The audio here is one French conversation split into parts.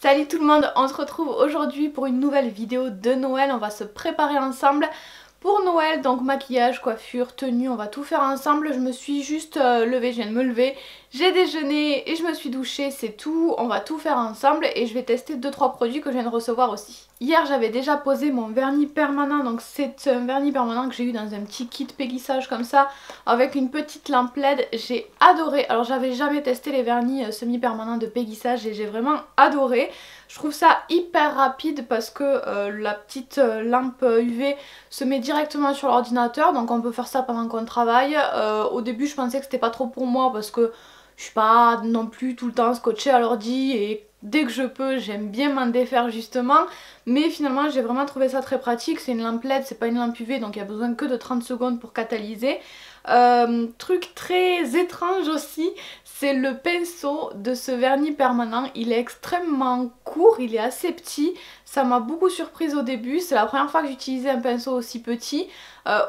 Salut tout le monde, on se retrouve aujourd'hui pour une nouvelle vidéo de Noël. On va se préparer ensemble pour Noël, donc maquillage, coiffure, tenue, on va tout faire ensemble. Je me suis juste levée, je viens de me lever, j'ai déjeuné et je me suis douchée, c'est tout. On va tout faire ensemble et je vais tester 2-3 produits que je viens de recevoir aussi. Hier j'avais déjà posé mon vernis permanent, donc c'est un vernis permanent que j'ai eu dans un petit kit péguissage comme ça, avec une petite lampe LED, j'ai adoré. Alors j'avais jamais testé les vernis semi-permanents de péguissage et j'ai vraiment adoré. Je trouve ça hyper rapide parce que la petite lampe UV se met directement sur l'ordinateur, donc on peut faire ça pendant qu'on travaille. Au début je pensais que c'était pas trop pour moi parce que je suis pas non plus tout le temps scotchée à l'ordi et dès que je peux j'aime bien m'en défaire justement, mais finalement j'ai vraiment trouvé ça très pratique. C'est une lampe LED, c'est pas une lampe UV, donc il y a besoin que de 30 secondes pour catalyser. Truc très étrange aussi, c'est le pinceau de ce vernis permanent. Il est extrêmement court, il est assez petit, ça m'a beaucoup surprise au début. C'est la première fois que j'utilisais un pinceau aussi petit.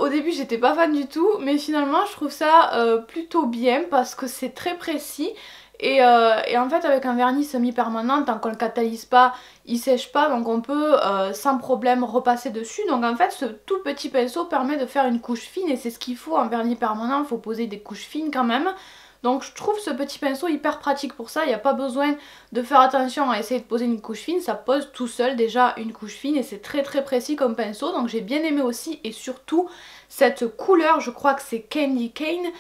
Au début j'étais pas fan du tout, mais finalement je trouve ça plutôt bien parce que c'est très précis. Et en fait avec un vernis semi-permanent, tant qu'on le catalyse pas, il sèche pas, donc on peut sans problème repasser dessus. Donc en fait ce tout petit pinceau permet de faire une couche fine et c'est ce qu'il faut en vernis permanent, il faut poser des couches fines quand même. Donc je trouve ce petit pinceau hyper pratique pour ça, il n'y a pas besoin de faire attention à essayer de poser une couche fine, ça pose tout seul déjà une couche fine et c'est très très précis comme pinceau, donc j'ai bien aimé aussi. Et surtout cette couleur, je crois que c'est Candy Cane.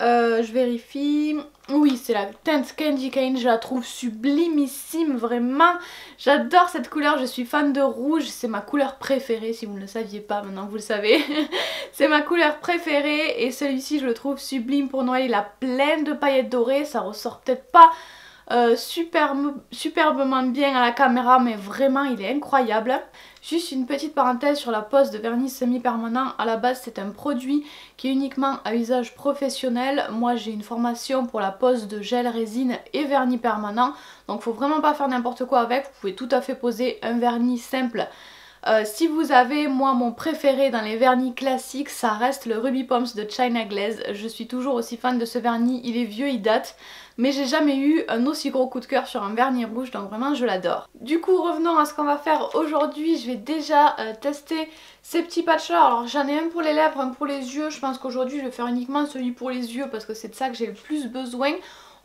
Je vérifie. Oui, c'est la teinte Candy Cane, je la trouve sublimissime, vraiment. J'adore cette couleur, je suis fan de rouge, c'est ma couleur préférée, si vous ne le saviez pas, maintenant vous le savez. C'est ma couleur préférée et celui-ci je le trouve sublime pour Noël, il a plein de paillettes dorées, ça ressort peut-être pas superbement bien à la caméra, mais vraiment il est incroyable. Juste une petite parenthèse sur la pose de vernis semi-permanent. À la base c'est un produit qui est uniquement à usage professionnel. Moi j'ai une formation pour la pose de gel résine et vernis permanent, donc faut vraiment pas faire n'importe quoi avec. Vous pouvez tout à fait poser un vernis simple. Si vous avez, moi mon préféré dans les vernis classiques, ça reste le Ruby Pumps de China Glaze. Je suis toujours aussi fan de ce vernis, il est vieux, il date, mais j'ai jamais eu un aussi gros coup de cœur sur un vernis rouge, donc vraiment je l'adore. Du coup revenons à ce qu'on va faire aujourd'hui. Je vais déjà tester ces petits patchs là. Alors j'en ai un pour les lèvres, un pour les yeux. Je pense qu'aujourd'hui je vais faire uniquement celui pour les yeux parce que c'est de ça que j'ai le plus besoin.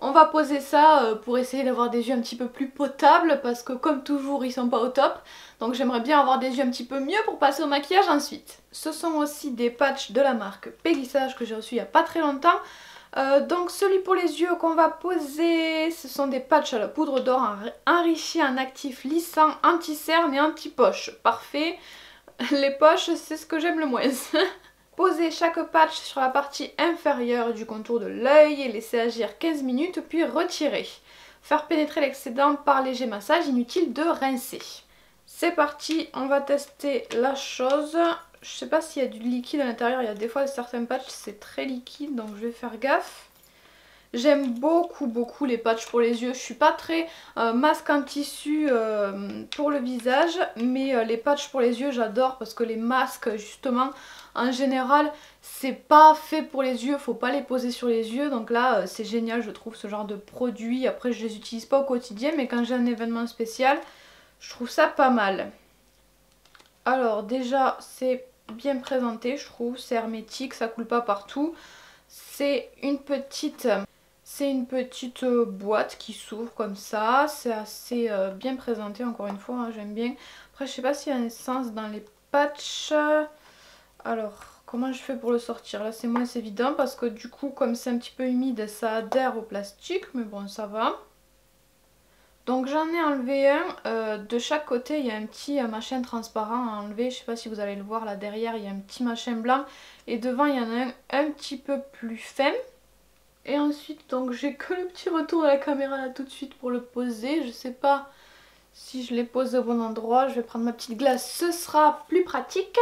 On va poser ça pour essayer d'avoir des yeux un petit peu plus potables parce que comme toujours ils sont pas au top. Donc j'aimerais bien avoir des yeux un petit peu mieux pour passer au maquillage ensuite. Ce sont aussi des patchs de la marque Péguissage que j'ai reçu il y a pas très longtemps. Donc celui pour les yeux qu'on va poser, ce sont des patchs à la poudre d'or enrichis en actifs lissants, anti-cerne et anti-poche. Parfait. Les poches c'est ce que j'aime le moins. Poser chaque patch sur la partie inférieure du contour de l'œil et laisser agir 15 minutes puis retirer. Faire pénétrer l'excédent par léger massage, inutile de rincer. C'est parti, on va tester la chose. Je sais pas s'il y a du liquide à l'intérieur, il y a des fois certains patchs c'est très liquide donc je vais faire gaffe. J'aime beaucoup les patchs pour les yeux. Je suis pas très masque en tissu pour le visage, mais les patchs pour les yeux j'adore parce que les masques justement en général c'est pas fait pour les yeux, faut pas les poser sur les yeux, donc là c'est génial je trouve ce genre de produit. Après je les utilise pas au quotidien mais quand j'ai un événement spécial je trouve ça pas mal. Alors déjà c'est bien présenté je trouve, c'est hermétique, ça coule pas partout. C'est une petite boîte qui s'ouvre comme ça, c'est assez bien présenté encore une fois, hein, j'aime bien. Après je sais pas s'il y a un essence dans les patchs. Alors comment je fais pour le sortir? Là c'est moins évident parce que du coup comme c'est un petit peu humide ça adhère au plastique, mais bon ça va. Donc j'en ai enlevé un, de chaque côté il y a un petit machin transparent à enlever, je sais pas si vous allez le voir là derrière il y a un petit machin blanc et devant il y en a un petit peu plus fin. Et ensuite donc j'ai que le petit retour de la caméra là tout de suite pour le poser, je sais pas si je les pose au bon endroit, je vais prendre ma petite glace, ce sera plus pratique.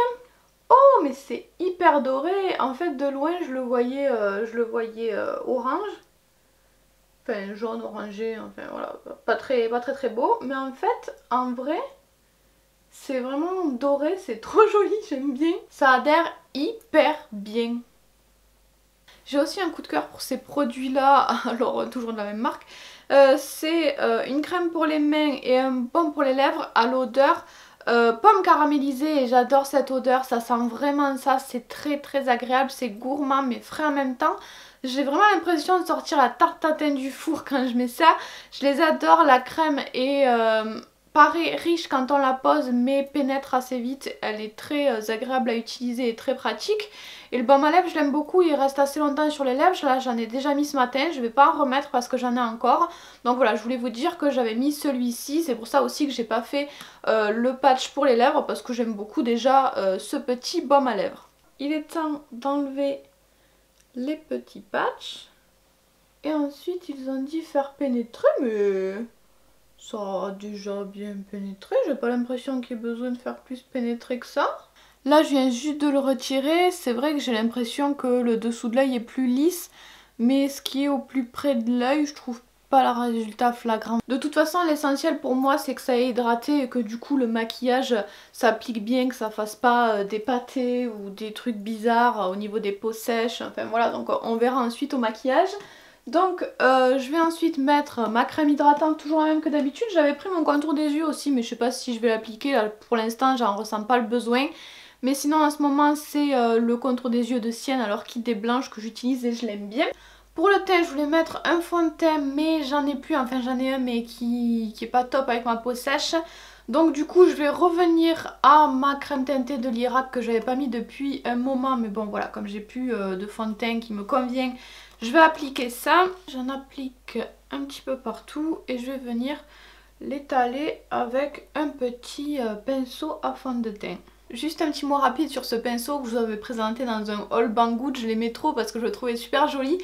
Oh mais c'est hyper doré, en fait de loin je le voyais orange. Enfin jaune, orangé, enfin voilà, pas très beau. Mais en fait, en vrai, c'est vraiment doré, c'est trop joli, j'aime bien. Ça adhère hyper bien. J'ai aussi un coup de cœur pour ces produits là, alors toujours de la même marque. C'est une crème pour les mains et un baume pour les lèvres à l'odeur pomme caramélisée, et j'adore cette odeur, ça sent vraiment ça, c'est très agréable, c'est gourmand mais frais en même temps. J'ai vraiment l'impression de sortir la tarte tatin du four quand je mets ça. Je les adore, la crème est paraît riche quand on la pose mais pénètre assez vite. Elle est très agréable à utiliser et très pratique. Et le baume à lèvres je l'aime beaucoup, il reste assez longtemps sur les lèvres. Là j'en ai déjà mis ce matin, je vais pas en remettre parce que j'en ai encore. Donc voilà, je voulais vous dire que j'avais mis celui-ci. C'est pour ça aussi que j'ai pas fait le patch pour les lèvres parce que j'aime beaucoup déjà ce petit baume à lèvres. Il est temps d'enlever les petits patchs. Et ensuite ils ont dit faire pénétrer, mais ça a déjà bien pénétré. J'ai pas l'impression qu'il y ait besoin de faire plus pénétrer que ça. Là je viens juste de le retirer. C'est vrai que j'ai l'impression que le dessous de l'œil est plus lisse, mais ce qui est au plus près de l'œil, je trouve pas le résultat flagrant. De toute façon l'essentiel pour moi c'est que ça ait hydraté et que du coup le maquillage s'applique bien, que ça fasse pas des pâtés ou des trucs bizarres au niveau des peaux sèches. Enfin voilà, donc on verra ensuite au maquillage. Donc je vais ensuite mettre ma crème hydratante, toujours la même que d'habitude. J'avais pris mon contour des yeux aussi mais je sais pas si je vais l'appliquer. Là pour l'instant j'en ressens pas le besoin. Mais sinon en ce moment c'est le contour des yeux de Sienne alors Kit Blanche que j'utilise et je l'aime bien. Pour le teint je voulais mettre un fond de teint mais j'en ai plus, enfin j'en ai un mais qui est pas top avec ma peau sèche. Donc du coup je vais revenir à ma crème teintée de l'Irak que j'avais pas mis depuis un moment. Mais bon voilà, comme j'ai plus de fond de teint qui me convient, je vais appliquer ça. J'en applique un petit peu partout et je vais venir l'étaler avec un petit pinceau à fond de teint. Juste un petit mot rapide sur ce pinceau que je vous avais présenté dans un haul Banggood. Je l'aimais trop parce que je le trouvais super joli.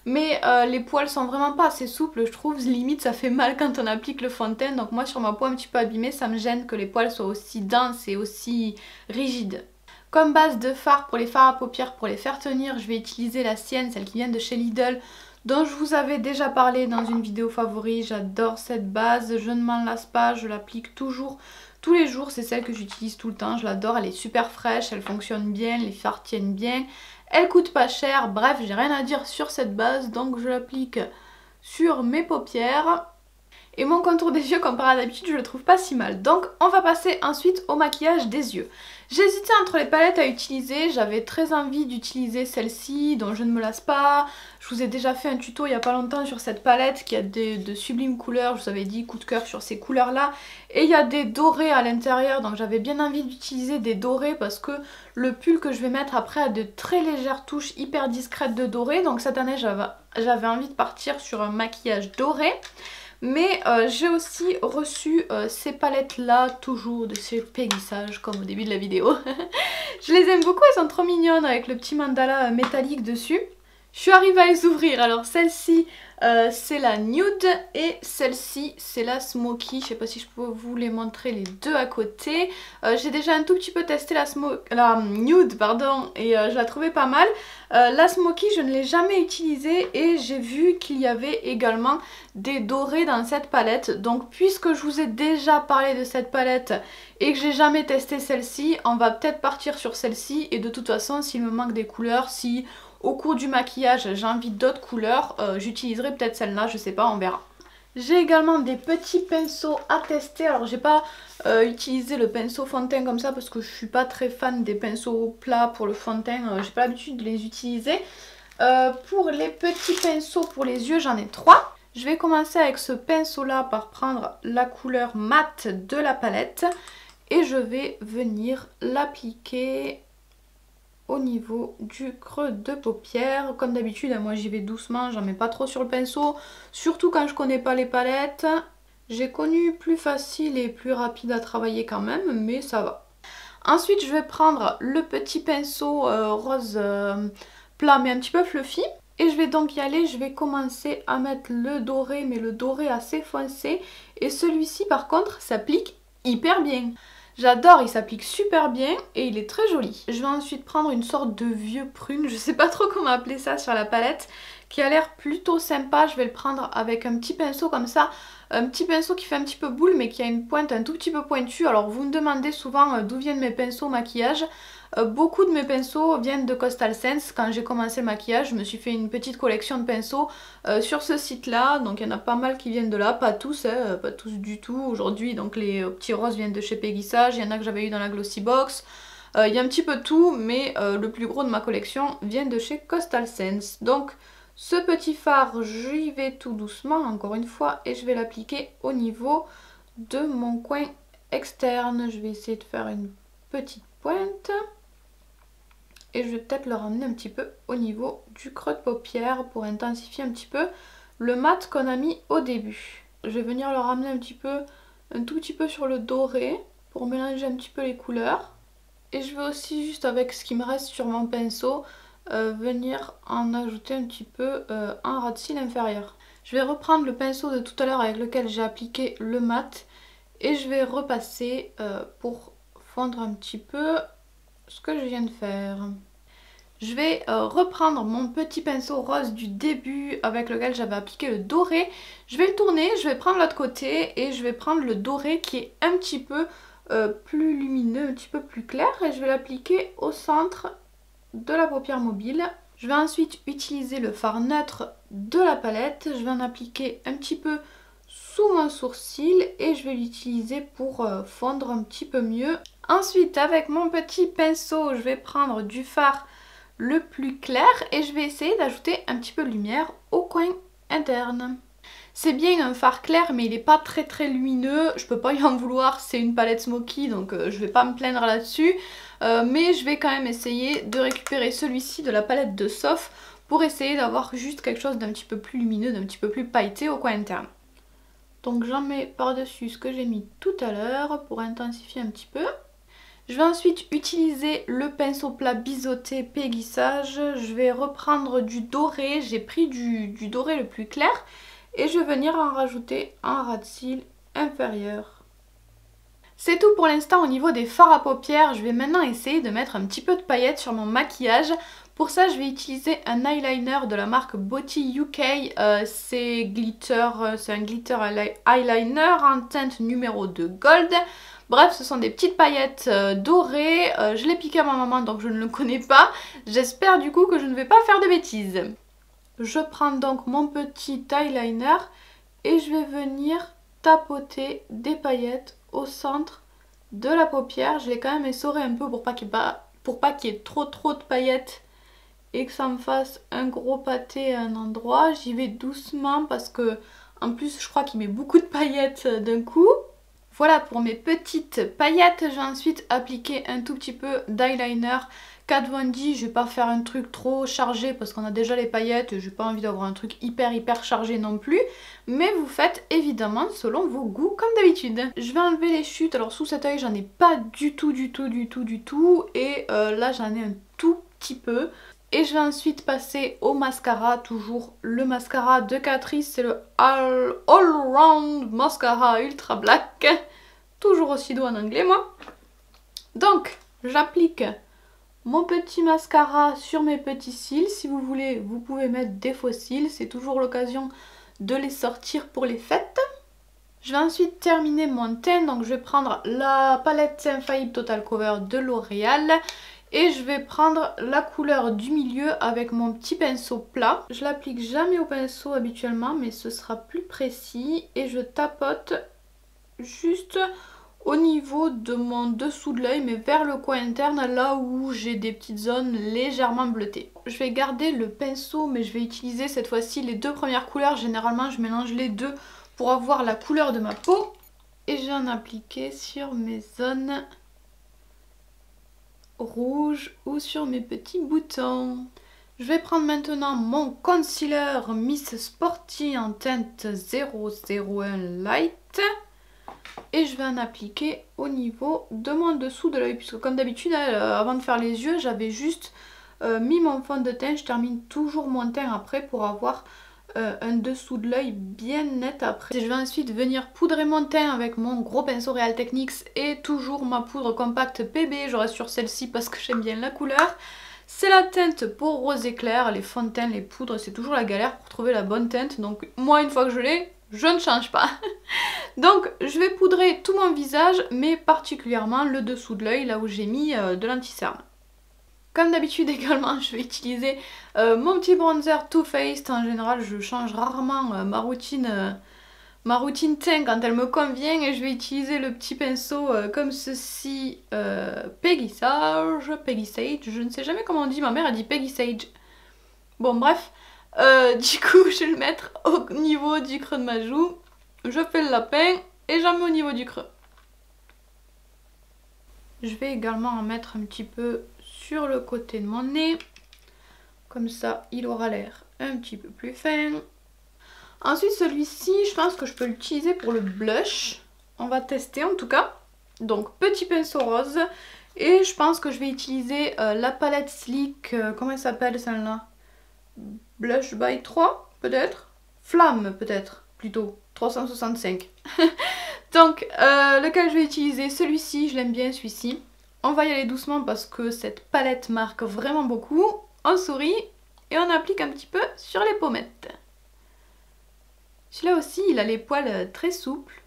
Mais les poils sont vraiment pas assez souples, je trouve. Limite ça fait mal quand on applique le fond de teint. Donc moi sur ma peau un petit peu abîmée, ça me gêne que les poils soient aussi denses et aussi rigides. Comme base de fard pour les fards à paupières, pour les faire tenir, je vais utiliser la Sienne, celle qui vient de chez Lidl, dont je vous avais déjà parlé dans une vidéo favori. J'adore cette base, je ne m'en lasse pas, je l'applique toujours. Tous les jours, c'est celle que j'utilise tout le temps, je l'adore, elle est super fraîche, elle fonctionne bien, les fards tiennent bien, elle coûte pas cher, bref, j'ai rien à dire sur cette base, donc je l'applique sur mes paupières. Et mon contour des yeux, comparé à d'habitude, je le trouve pas si mal. Donc on va passer ensuite au maquillage des yeux. J'hésitais entre les palettes à utiliser, j'avais très envie d'utiliser celle-ci dont je ne me lasse pas. Je vous ai déjà fait un tuto il y a pas longtemps sur cette palette qui a de sublimes couleurs, je vous avais dit coup de cœur sur ces couleurs là. Et il y a des dorés à l'intérieur, donc j'avais bien envie d'utiliser des dorés parce que le pull que je vais mettre après a de très légères touches hyper discrètes de doré. Donc cette année j'avais envie de partir sur un maquillage doré. Mais j'ai aussi reçu ces palettes là, toujours de chez Peggy Sage comme au début de la vidéo. Je les aime beaucoup, elles sont trop mignonnes avec le petit mandala métallique dessus. Je suis arrivée à les ouvrir, alors celle-ci c'est la nude et celle-ci c'est la smoky. Je sais pas si je peux vous les montrer les deux à côté. J'ai déjà un tout petit peu testé la nude pardon, et je la trouvais pas mal. La smoky je ne l'ai jamais utilisée et j'ai vu qu'il y avait également des dorés dans cette palette. Donc puisque je vous ai déjà parlé de cette palette et que j'ai jamais testé celle-ci, on va peut-être partir sur celle-ci. Et de toute façon s'il me manque des couleurs, si au cours du maquillage j'ai envie d'autres couleurs, j'utiliserai peut-être celle-là, je sais pas, on verra. J'ai également des petits pinceaux à tester. Alors j'ai pas utilisé le pinceau fond de teint comme ça parce que je suis pas très fan des pinceaux plats pour le fond de teint, j'ai pas l'habitude de les utiliser. Pour les petits pinceaux pour les yeux j'en ai 3. Je vais commencer avec ce pinceau là par prendre la couleur mat de la palette et je vais venir l'appliquer au niveau du creux de paupière. Comme d'habitude, moi j'y vais doucement, j'en mets pas trop sur le pinceau, surtout quand je connais pas les palettes. J'ai connu plus facile et plus rapide à travailler quand même, mais ça va. Ensuite je vais prendre le petit pinceau rose plat mais un petit peu fluffy. Et je vais donc y aller, je vais commencer à mettre le doré, mais le doré assez foncé. Et celui-ci par contre s'applique hyper bien. J'adore, il s'applique super bien et il est très joli. Je vais ensuite prendre une sorte de vieux prune, je sais pas trop comment appeler ça sur la palette, qui a l'air plutôt sympa. Je vais le prendre avec un petit pinceau comme ça, un petit pinceau qui fait un petit peu boule mais qui a une pointe un tout petit peu pointue. Alors vous me demandez souvent d'où viennent mes pinceaux maquillage. Beaucoup de mes pinceaux viennent de Coastal Scents. Quand j'ai commencé le maquillage, je me suis fait une petite collection de pinceaux sur ce site là, donc il y en a pas mal qui viennent de là, pas tous, hein, pas tous du tout aujourd'hui. Donc les petits roses viennent de chez Peggy Sage, il y en a que j'avais eu dans la Glossy Box. Il y a un petit peu de tout, mais le plus gros de ma collection vient de chez Coastal Scents. Donc ce petit fard, j'y vais tout doucement encore une fois et je vais l'appliquer au niveau de mon coin externe. Je vais essayer de faire une petite pointe et je vais peut-être le ramener un petit peu au niveau du creux de paupière pour intensifier un petit peu le mat qu'on a mis au début. Je vais venir le ramener un tout petit peu sur le doré pour mélanger un petit peu les couleurs. Et je vais aussi, juste avec ce qui me reste sur mon pinceau, venir en ajouter un petit peu en ras de cils inférieur. Je vais reprendre le pinceau de tout à l'heure avec lequel j'ai appliqué le mat et je vais repasser pour fondre un petit peu ce que je viens de faire. Je vais reprendre mon petit pinceau rose du début avec lequel j'avais appliqué le doré. Je vais le tourner, je vais prendre l'autre côté et je vais prendre le doré qui est un petit peu plus lumineux, un petit peu plus clair, et je vais l'appliquer au centre de la paupière mobile. Je vais ensuite utiliser le fard neutre de la palette, je vais en appliquer un petit peu sous mon sourcil et je vais l'utiliser pour fondre un petit peu mieux. Ensuite, avec mon petit pinceau, je vais prendre du fard le plus clair et je vais essayer d'ajouter un petit peu de lumière au coin interne. C'est bien un fard clair, mais il n'est pas très lumineux, je peux pas y en vouloir, c'est une palette Smoky, donc je vais pas me plaindre là-dessus. Mais je vais quand même essayer de récupérer celui-ci de la palette de Sof pour essayer d'avoir juste quelque chose d'un petit peu plus lumineux, d'un petit peu plus pailleté au coin interne. Donc j'en mets par-dessus ce que j'ai mis tout à l'heure pour intensifier un petit peu. Je vais ensuite utiliser le pinceau plat biseauté Peggy Sage. Je vais reprendre du doré, j'ai pris du doré le plus clair. Et je vais venir en rajouter un ras de cils inférieur. C'est tout pour l'instant au niveau des fards à paupières. Je vais maintenant essayer de mettre un petit peu de paillettes sur mon maquillage. Pour ça, je vais utiliser un eyeliner de la marque Beauty UK. C'est un glitter eyeliner en teinte numéro 2 Gold. Bref, ce sont des petites paillettes dorées. Je l'ai piqué à ma maman, donc je ne le connais pas. J'espère du coup que je ne vais pas faire de bêtises. Je prends donc mon petit eyeliner et je vais venir tapoter des paillettes au centre de la paupière. Je l'ai quand même essoré un peu pour pas qu'il y ait trop de paillettes et que ça me fasse un gros pâté à un endroit. J'y vais doucement parce que en plus je crois qu'il met beaucoup de paillettes d'un coup. Voilà pour mes petites paillettes. Je vais ensuite appliquer un tout petit peu d'eyeliner Kat Von D. Je vais pas faire un truc trop chargé parce qu'on a déjà les paillettes et j'ai pas envie d'avoir un truc hyper chargé non plus. Mais vous faites évidemment selon vos goûts comme d'habitude. Je vais enlever les chutes. Alors sous cet œil j'en ai pas du tout. Et là j'en ai un tout petit peu. Et je vais ensuite passer au mascara, toujours le mascara de Catrice, c'est le All Round Mascara Ultra Black. Toujours aussi doux en anglais moi. Donc j'applique mon petit mascara sur mes petits cils. Si vous voulez, vous pouvez mettre des faux cils, c'est toujours l'occasion de les sortir pour les fêtes. Je vais ensuite terminer mon teint, donc je vais prendre la palette Infaillible Total Cover de L'Oréal. Et je vais prendre la couleur du milieu avec mon petit pinceau plat. Je l'applique jamais au pinceau habituellement, mais ce sera plus précis. Et je tapote juste au niveau de mon dessous de l'œil, mais vers le coin interne, là où j'ai des petites zones légèrement bleutées. Je vais garder le pinceau, mais je vais utiliser cette fois-ci les deux premières couleurs. Généralement, je mélange les deux pour avoir la couleur de ma peau. Et je vais en appliquer sur mes zones rouge ou sur mes petits boutons. Je vais prendre maintenant mon concealer Miss Sporty en teinte 001 Light et je vais en appliquer au niveau de mon dessous de l'œil, puisque comme d'habitude avant de faire les yeux j'avais juste mis mon fond de teint. Je termine toujours mon teint après pour avoir un dessous de l'œil bien net après. Je vais ensuite venir poudrer mon teint avec mon gros pinceau Real Techniques et toujours ma poudre compacte PB. Je reste sur celle-ci parce que j'aime bien la couleur. C'est la teinte pour rose éclair. Les fonds de teint, les poudres, c'est toujours la galère pour trouver la bonne teinte. Donc moi, une fois que je l'ai, je ne change pas. Donc je vais poudrer tout mon visage, mais particulièrement le dessous de l'œil, là où j'ai mis de l'anti-cerne. Comme d'habitude également, je vais utiliser mon petit bronzer Too Faced. En général, je change rarement ma routine teint quand elle me convient, et je vais utiliser le petit pinceau comme ceci, Peggy Sage, je ne sais jamais comment on dit, ma mère a dit Peggy Sage. Bon bref, du coup je vais le mettre au niveau du creux de ma joue, je fais le lapin et j'en mets au niveau du creux. Je vais également en mettre un petit peu sur le côté de mon nez, comme ça il aura l'air un petit peu plus fin. Ensuite celui-ci, je pense que je peux l'utiliser pour le blush, on va tester en tout cas. Donc petit pinceau rose, et je pense que je vais utiliser la palette Sleek, comment elle s'appelle celle-là? Blush by 3 peut-être? Flamme peut-être, plutôt, 365. Donc lequel je vais utiliser? Celui-ci, je l'aime bien celui-ci. On va y aller doucement parce que cette palette marque vraiment beaucoup. On sourit et on applique un petit peu sur les pommettes. Celui-là aussi, il a les poils très souples.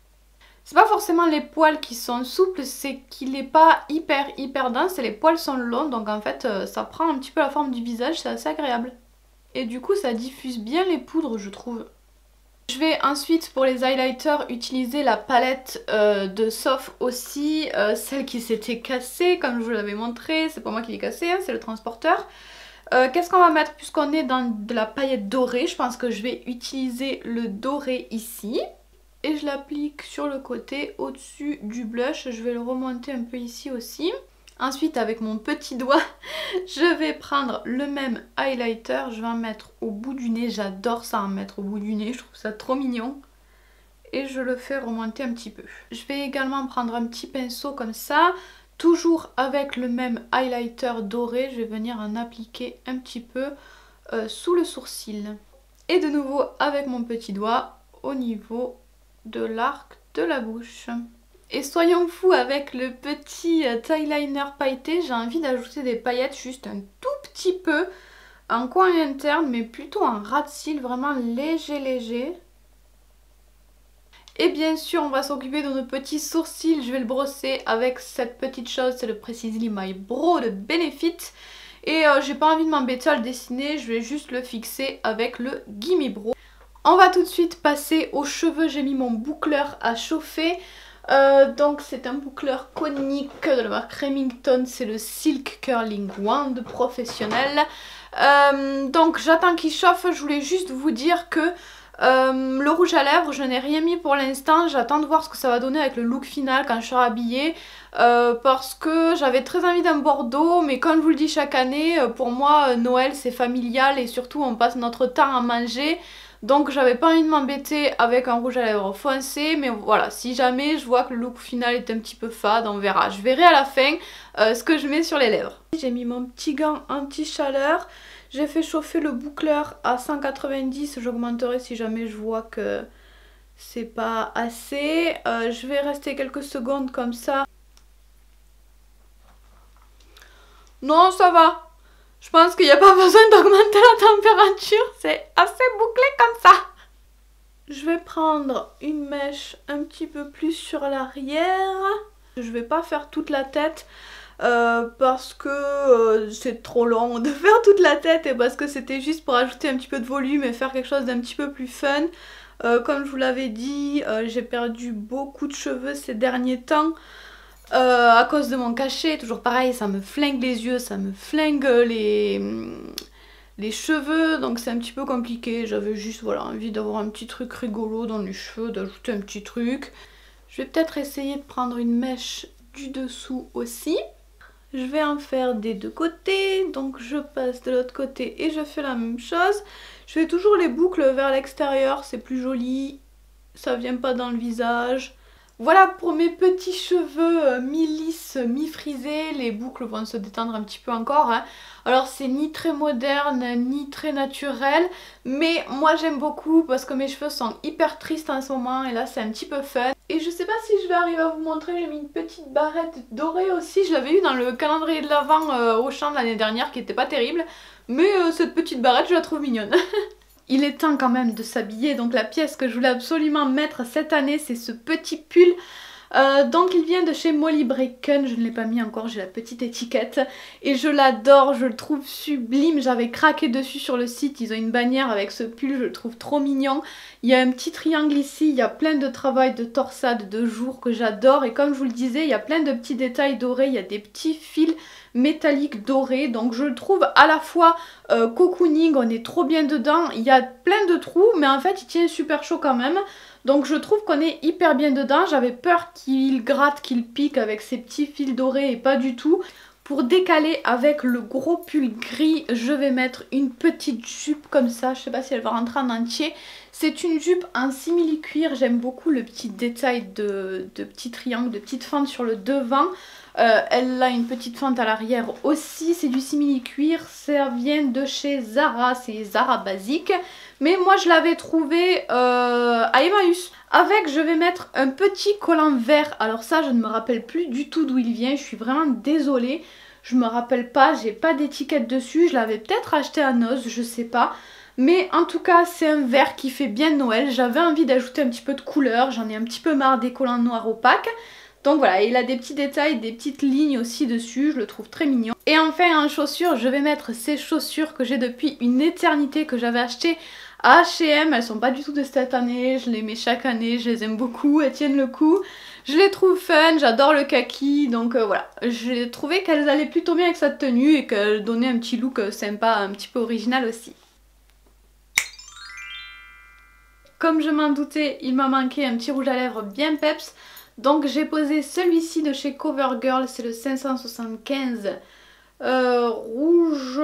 C'est pas forcément les poils qui sont souples, c'est qu'il n'est pas hyper dense et les poils sont longs, donc en fait ça prend un petit peu la forme du visage, c'est assez agréable. Et du coup ça diffuse bien les poudres, je trouve. Je vais ensuite pour les highlighters utiliser la palette de Sof aussi, celle qui s'était cassée comme je vous l'avais montré, c'est pas moi qui l'ai cassée, hein, c'est le transporteur. Qu'est-ce qu'on va mettre puisqu'on est dans de la paillette dorée? Je pense que je vais utiliser le doré ici. Et je l'applique sur le côté au-dessus du blush. Je vais le remonter un peu ici aussi. Ensuite avec mon petit doigt, je vais prendre le même highlighter. Je vais en mettre au bout du nez. J'adore ça en mettre au bout du nez. Je trouve ça trop mignon. Et je le fais remonter un petit peu. Je vais également prendre un petit pinceau comme ça. Toujours avec le même highlighter doré, je vais venir en appliquer un petit peu sous le sourcil. Et de nouveau avec mon petit doigt au niveau de l'arc de la bouche. Et soyons fous, avec le petit eyeliner pailleté, j'ai envie d'ajouter des paillettes juste un tout petit peu en coin interne, mais plutôt en ras de cils, vraiment léger. Et bien sûr, on va s'occuper de nos petits sourcils. Je vais le brosser avec cette petite chose, c'est le Precisely My Brow de Benefit. Et j'ai pas envie de m'embêter à le dessiner, je vais juste le fixer avec le Gimme Brow. On va tout de suite passer aux cheveux. J'ai mis mon boucleur à chauffer. Donc c'est un boucleur conique de la marque Remington. C'est le Silk Curling Wand professionnel. Donc j'attends qu'il chauffe. Je voulais juste vous dire que le rouge à lèvres, je n'ai rien mis pour l'instant. J'attends de voir ce que ça va donner avec le look final quand je serai habillée. Parce que j'avais très envie d'un bordeaux, mais comme je vous le dis chaque année, pour moi Noël c'est familial et surtout on passe notre temps à manger. Donc j'avais pas envie de m'embêter avec un rouge à lèvres foncé, mais voilà, si jamais je vois que le look final est un petit peu fade, on verra. Je verrai à la fin ce que je mets sur les lèvres. J'ai mis mon petit gant anti-chaleur, j'ai fait chauffer le boucleur à 190, j'augmenterai si jamais je vois que c'est pas assez. Je vais rester quelques secondes comme ça. Non, ça va. Je pense qu'il n'y a pas besoin d'augmenter la température, c'est assez bouclé comme ça. Je vais prendre une mèche un petit peu plus sur l'arrière. Je vais pas faire toute la tête parce que c'est trop long de faire toute la tête et parce que c'était juste pour ajouter un petit peu de volume et faire quelque chose d'un petit peu plus fun. Comme je vous l'avais dit, j'ai perdu beaucoup de cheveux ces derniers temps. À cause de mon cachet, toujours pareil, ça me flingue les yeux, ça me flingue les cheveux, donc c'est un petit peu compliqué. J'avais juste voilà, envie d'avoir un petit truc rigolo dans les cheveux, d'ajouter un petit truc. Je vais peut-être essayer de prendre une mèche du dessous aussi. Je vais en faire des deux côtés, donc je passe de l'autre côté et je fais la même chose. Je fais toujours les boucles vers l'extérieur, c'est plus joli, ça vient pas dans le visage. Voilà pour mes petits cheveux mi-lisses, mi-frisés. Les boucles vont se détendre un petit peu encore, hein. Alors c'est ni très moderne, ni très naturel. Mais moi j'aime beaucoup parce que mes cheveux sont hyper tristes en ce moment. Et là c'est un petit peu fun. Et je sais pas si je vais arriver à vous montrer, j'ai mis une petite barrette dorée aussi. Je l'avais eu dans le calendrier de l'Avent au champ de l'année dernière qui était pas terrible. Mais cette petite barrette je la trouve mignonne. Il est temps quand même de s'habiller, donc la pièce que je voulais absolument mettre cette année c'est ce petit pull Donc il vient de chez Molly Bracken, je ne l'ai pas mis encore, j'ai la petite étiquette. Et je l'adore, je le trouve sublime, j'avais craqué dessus sur le site, ils ont une bannière avec ce pull, je le trouve trop mignon. Il y a un petit triangle ici, il y a plein de travail de torsade, de jour que j'adore. Et comme je vous le disais, il y a plein de petits détails dorés, il y a des petits fils métalliques dorés. Donc je le trouve à la fois cocooning, on est trop bien dedans. Il y a plein de trous, mais en fait il tient super chaud quand même. Donc je trouve qu'on est hyper bien dedans. J'avais peur qu'il gratte, qu'il pique avec ces petits fils dorés et pas du tout. Pour décaler avec le gros pull gris, je vais mettre une petite jupe comme ça. Je sais pas si elle va rentrer en entier. C'est une jupe en simili-cuir. J'aime beaucoup le petit détail de petits triangles, de petites fentes sur le devant. Elle a une petite fente à l'arrière aussi. C'est du simili-cuir. Ça vient de chez Zara. C'est Zara basique. Mais moi je l'avais trouvé à Emmaüs. Avec, je vais mettre un petit collant vert. Alors ça, je ne me rappelle plus du tout d'où il vient. Je suis vraiment désolée. Je me rappelle pas, j'ai pas d'étiquette dessus. Je l'avais peut-être acheté à Noz, je sais pas. Mais en tout cas, c'est un vert qui fait bien Noël. J'avais envie d'ajouter un petit peu de couleur. J'en ai un petit peu marre des collants noirs opaques. Donc voilà, il a des petits détails, des petites lignes aussi dessus. Je le trouve très mignon. Et enfin, en chaussures, je vais mettre ces chaussures que j'ai depuis une éternité, que j'avais achetées à H&M. Elles sont pas du tout de cette année, je les mets chaque année, je les aime beaucoup, elles tiennent le coup. Je les trouve fun, j'adore le kaki, donc voilà. J'ai trouvé qu'elles allaient plutôt bien avec cette tenue et qu'elles donnaient un petit look sympa, un petit peu original aussi. Comme je m'en doutais, il m'a manqué un petit rouge à lèvres bien peps. Donc j'ai posé celui-ci de chez CoverGirl, c'est le 575. Rouge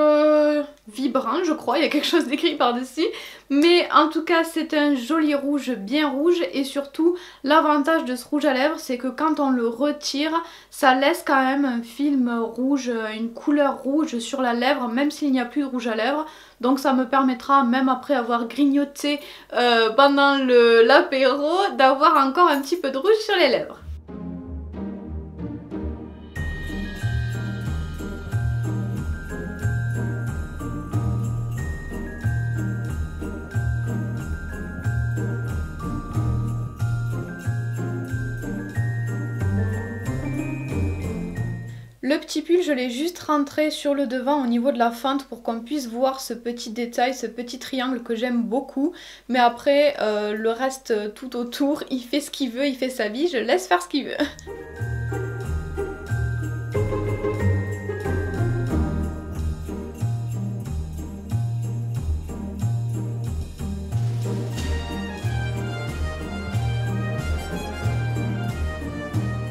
vibrant je crois, il y a quelque chose d'écrit par dessus, mais en tout cas c'est un joli rouge, bien rouge. Et surtout l'avantage de ce rouge à lèvres, c'est que quand on le retire, ça laisse quand même un film rouge, une couleur rouge sur la lèvre, même s'il n'y a plus de rouge à lèvres. Donc ça me permettra, même après avoir grignoté pendant l'apéro, d'avoir encore un petit peu de rouge sur les lèvres. Le petit pull, je l'ai juste rentré sur le devant au niveau de la fente pour qu'on puisse voir ce petit détail, ce petit triangle que j'aime beaucoup. Mais après, le reste tout autour, il fait ce qu'il veut, il fait sa vie, je laisse faire ce qu'il veut.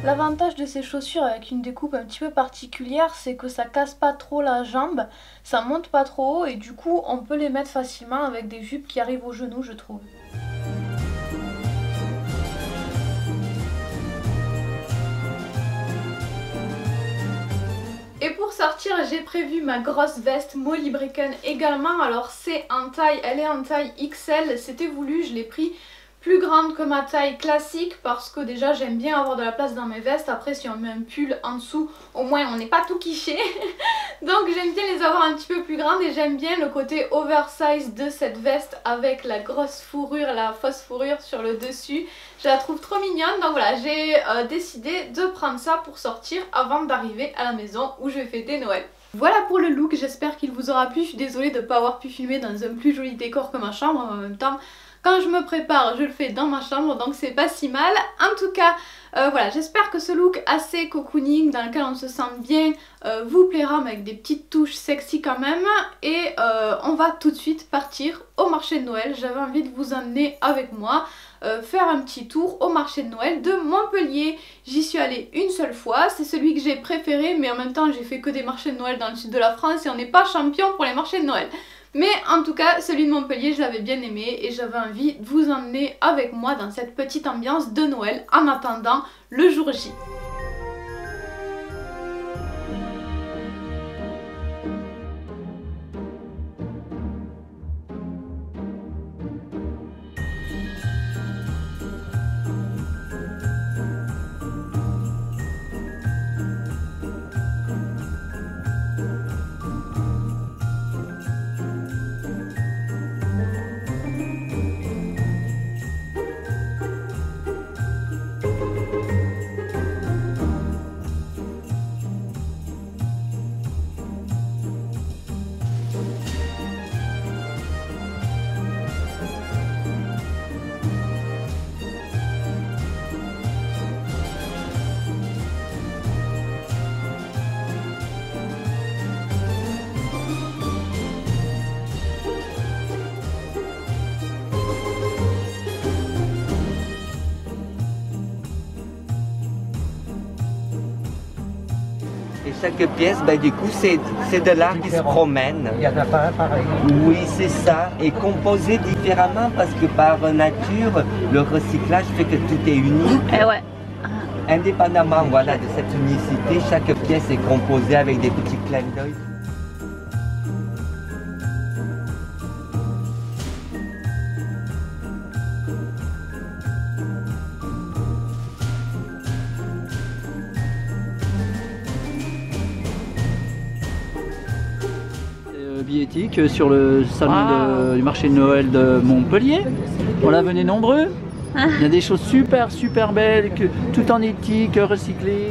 L'avantage de ces chaussures avec une découpe un petit peu particulière, c'est que ça casse pas trop la jambe, ça monte pas trop haut et du coup on peut les mettre facilement avec des jupes qui arrivent aux genoux, je trouve. Et pour sortir, j'ai prévu ma grosse veste Molly Bracken également. Alors c'est en taille, elle est en taille XL, c'était voulu, je l'ai pris plus grande que ma taille classique parce que déjà j'aime bien avoir de la place dans mes vestes. Après si on met un pull en dessous, au moins on n'est pas tout quiché. Donc j'aime bien les avoir un petit peu plus grandes et j'aime bien le côté oversize de cette veste avec la grosse fourrure, la fausse fourrure sur le dessus. Je la trouve trop mignonne, donc voilà, j'ai décidé de prendre ça pour sortir avant d'arriver à la maison où je vais fêter Noël. Voilà pour le look, j'espère qu'il vous aura plu. Je suis désolée de ne pas avoir pu filmer dans un plus joli décor que ma chambre, en même temps quand je me prépare, je le fais dans ma chambre, donc c'est pas si mal. En tout cas, voilà, j'espère que ce look assez cocooning, dans lequel on se sent bien, vous plaira, mais avec des petites touches sexy quand même. Et on va tout de suite partir au marché de Noël. J'avais envie de vous emmener avec moi, faire un petit tour au marché de Noël de Montpellier. J'y suis allée une seule fois, c'est celui que j'ai préféré, mais en même temps j'ai fait que des marchés de Noël dans le sud de la France et on n'est pas champion pour les marchés de Noël. Mais en tout cas, celui de Montpellier, je l'avais bien aimé et j'avais envie de vous emmener avec moi dans cette petite ambiance de Noël en attendant le jour J. Et chaque pièce, bah, du coup, c'est de l'art qui se promène. Il n'y en a pas un pareil. Oui, c'est ça. Et composé différemment parce que par nature, le recyclage fait que tout est uni. Eh ouais. Indépendamment voilà, de cette unicité, chaque pièce est composée avec des petits clins d'œil. Billettique sur le salon du marché de Noël de Montpellier. Voilà, venez nombreux. Il y a des choses super belles, tout en éthique, recyclées.